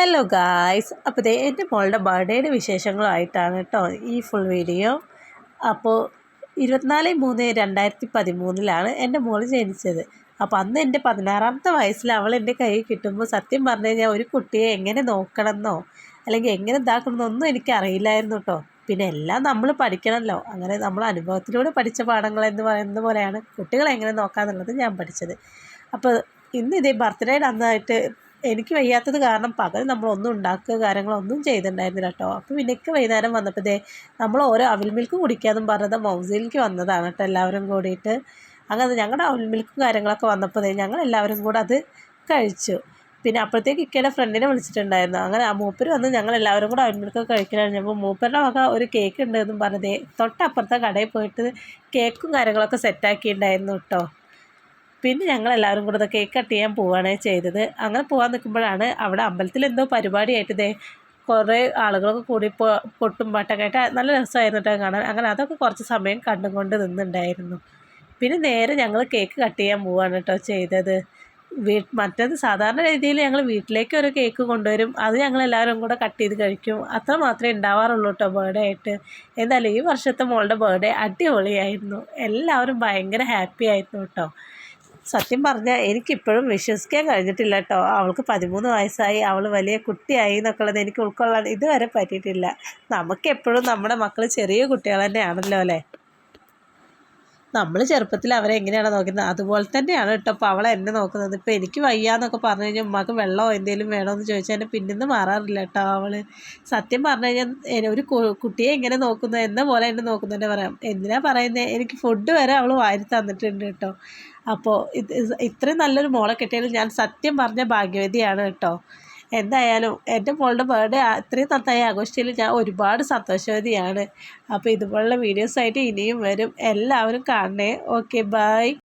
Hello guys, അപ്പോൾ ദേ എൻ്റെ മോളുടെ ബർത്ത്ഡേയുടെ വിശേഷങ്ങളുമായിട്ടാണ് കേട്ടോ ഈ ഫുൾ വീഡിയോ. അപ്പോൾ 24/3/2013 എൻ്റെ മോൾ ജനിച്ചത്. അപ്പോൾ അന്ന് എൻ്റെ 16ാമത്തെ വയസ്സിൽ അവൾ എൻ്റെ കയ്യിൽ കിട്ടുമ്പോൾ സത്യം പറഞ്ഞു കഴിഞ്ഞാൽ ഒരു കുട്ടിയെ എങ്ങനെ നോക്കണമെന്നോ അല്ലെങ്കിൽ എങ്ങനെ ഇതാക്കണമെന്നൊന്നും എനിക്കറിയില്ലായിരുന്നു കേട്ടോ. പിന്നെ എല്ലാം നമ്മൾ പഠിക്കണമല്ലോ, അങ്ങനെ നമ്മൾ അനുഭവത്തിലൂടെ പഠിച്ച പാഠങ്ങൾ എന്ന് പറയുന്നത് പോലെയാണ് കുട്ടികളെ എങ്ങനെ നോക്കാമെന്നുള്ളത് ഞാൻ പഠിച്ചത്. അപ്പോൾ ഇന്ന് ഇതേ ബർത്ത്ഡേയുടെ അന്നായിട്ട് എനിക്ക് വയ്യാത്തത് കാരണം പകൽ നമ്മളൊന്നും ഉണ്ടാക്കുക കാര്യങ്ങളൊന്നും ചെയ്തിട്ടുണ്ടായിരുന്നില്ല കേട്ടോ. അപ്പോൾ പിന്നെയൊക്കെ വൈകുന്നേരം വന്നപ്പോൾ നമ്മൾ ഓരോ അവിൽ മിൽക്ക് കുടിക്കാമെന്നും പറഞ്ഞത് മൗസിലേക്ക് വന്നതാണ് കേട്ടോ എല്ലാവരും കൂടിയിട്ട്. അങ്ങനെ ഞങ്ങളുടെ അവിൽ മിൽക്കും കാര്യങ്ങളൊക്കെ വന്നപ്പോൾ ഞങ്ങളെല്ലാവരും കൂടെ അത് കഴിച്ചു. പിന്നെ അപ്പോഴത്തേക്ക് ഇക്കയുടെ ഫ്രണ്ടിനെ വിളിച്ചിട്ടുണ്ടായിരുന്നു. അങ്ങനെ ആ മൂപ്പര് വന്ന് ഞങ്ങളെല്ലാവരും കൂടെ അവിൽ മിൽക്കൊക്കെ കഴിക്കാൻ കഴിഞ്ഞപ്പോൾ മൂപ്പരുടെ വക ഒരു കേക്ക് ഉണ്ടെന്നും പറഞ്ഞത് തൊട്ടപ്പുറത്തെ കടയിൽ പോയിട്ട് കേക്കും കാര്യങ്ങളൊക്കെ സെറ്റാക്കിയിട്ടുണ്ടായിരുന്നു കേട്ടോ. പിന്നെ ഞങ്ങളെല്ലാവരും കൂടെ കേക്ക് കട്ട് ചെയ്യാൻ പോവുകയാണ് ചെയ്തത്. അങ്ങനെ പോകാൻ നിൽക്കുമ്പോഴാണ് അവിടെ അമ്പലത്തിൽ എന്തോ പരിപാടിയായിട്ട് കുറേ ആളുകളൊക്കെ കൂടി കൊട്ടും പാട്ടൊക്കെ ആയിട്ട് നല്ല രസമായിരുന്നു കേട്ടോ കാണാൻ. അങ്ങനെ അതൊക്കെ കുറച്ച് സമയം കണ്ടുകൊണ്ട് നിന്നുണ്ടായിരുന്നു. പിന്നെ നേരെ ഞങ്ങൾ കേക്ക് കട്ട് ചെയ്യാൻ പോവുകയാണ് കേട്ടോ ചെയ്തത്. മറ്റേത് സാധാരണ രീതിയിൽ ഞങ്ങൾ വീട്ടിലേക്ക് ഒരു കേക്ക് കൊണ്ടുവരും, അത് ഞങ്ങളെല്ലാവരും കൂടെ കട്ട് ചെയ്ത് കഴിക്കും. അത്ര മാത്രമേ ഉണ്ടാവാറുള്ളൂ കേട്ടോ ബർത്ത്ഡേ ആയിട്ട്. എന്തായാലും ഈ വർഷത്തെ മോളുടെ ബർത്ത്ഡേ അടിപൊളിയായിരുന്നു. എല്ലാവരും ഭയങ്കര ഹാപ്പി ആയിരുന്നു കേട്ടോ. സത്യം പറഞ്ഞാൽ എനിക്കിപ്പോഴും വിശ്വസിക്കാൻ കഴിഞ്ഞിട്ടില്ല കേട്ടോ. അവൾക്ക് 13 വയസ്സായി, അവൾ വലിയ കുട്ടിയായി എന്നൊക്കെ ഉള്ളത് എനിക്ക് ഉൾക്കൊള്ളാൻ ഇതുവരെ പറ്റിയിട്ടില്ല. നമുക്കെപ്പോഴും നമ്മുടെ മക്കൾ ചെറിയ കുട്ടികൾ തന്നെയാണല്ലോ അല്ലേ. നമ്മൾ ചെറുപ്പത്തിൽ അവരെ എങ്ങനെയാണ് നോക്കുന്നത് അതുപോലെ തന്നെയാണ് കേട്ടോ ഇപ്പോൾ അവളെ എന്നെ നോക്കുന്നത്. ഇപ്പോൾ എനിക്ക് വയ്യാന്നൊക്കെ പറഞ്ഞു കഴിഞ്ഞാൽ ഉമ്മാക്ക് വെള്ളമോ എന്തെങ്കിലും വേണമെന്ന് ചോദിച്ചാൽ എന്നെ പിന്നിന്ന് മാറാറില്ല കേട്ടോ അവൾ. സത്യം പറഞ്ഞു കഴിഞ്ഞാൽ ഒരു കുട്ടിയെ എങ്ങനെ നോക്കുന്നു എന്ന പോലെ എന്നെ നോക്കുന്നുണ്ട് പറയാം. എന്തിനാ പറയുന്നത്, എനിക്ക് ഫുഡ് വരെ അവൾ വാരി തന്നിട്ടുണ്ട് കേട്ടോ. അപ്പോൾ ഇത്രയും നല്ലൊരു മോളെ കിട്ടിയതിൽ ഞാൻ സത്യം പറഞ്ഞ ഭാഗ്യവതിയാണ് കേട്ടോ. എന്തായാലും എൻ്റെ മോളുടെ ബർത്ത്ഡേ അത്രയും നന്നായി ആഘോഷിച്ചതിൽ ഞാൻ ഒരുപാട് സന്തോഷവതിയാണ്. അപ്പോൾ ഇതുപോലുള്ള വീഡിയോസായിട്ട് ഇനിയും വരും. എല്ലാവരും കാണണേ. Okay, by.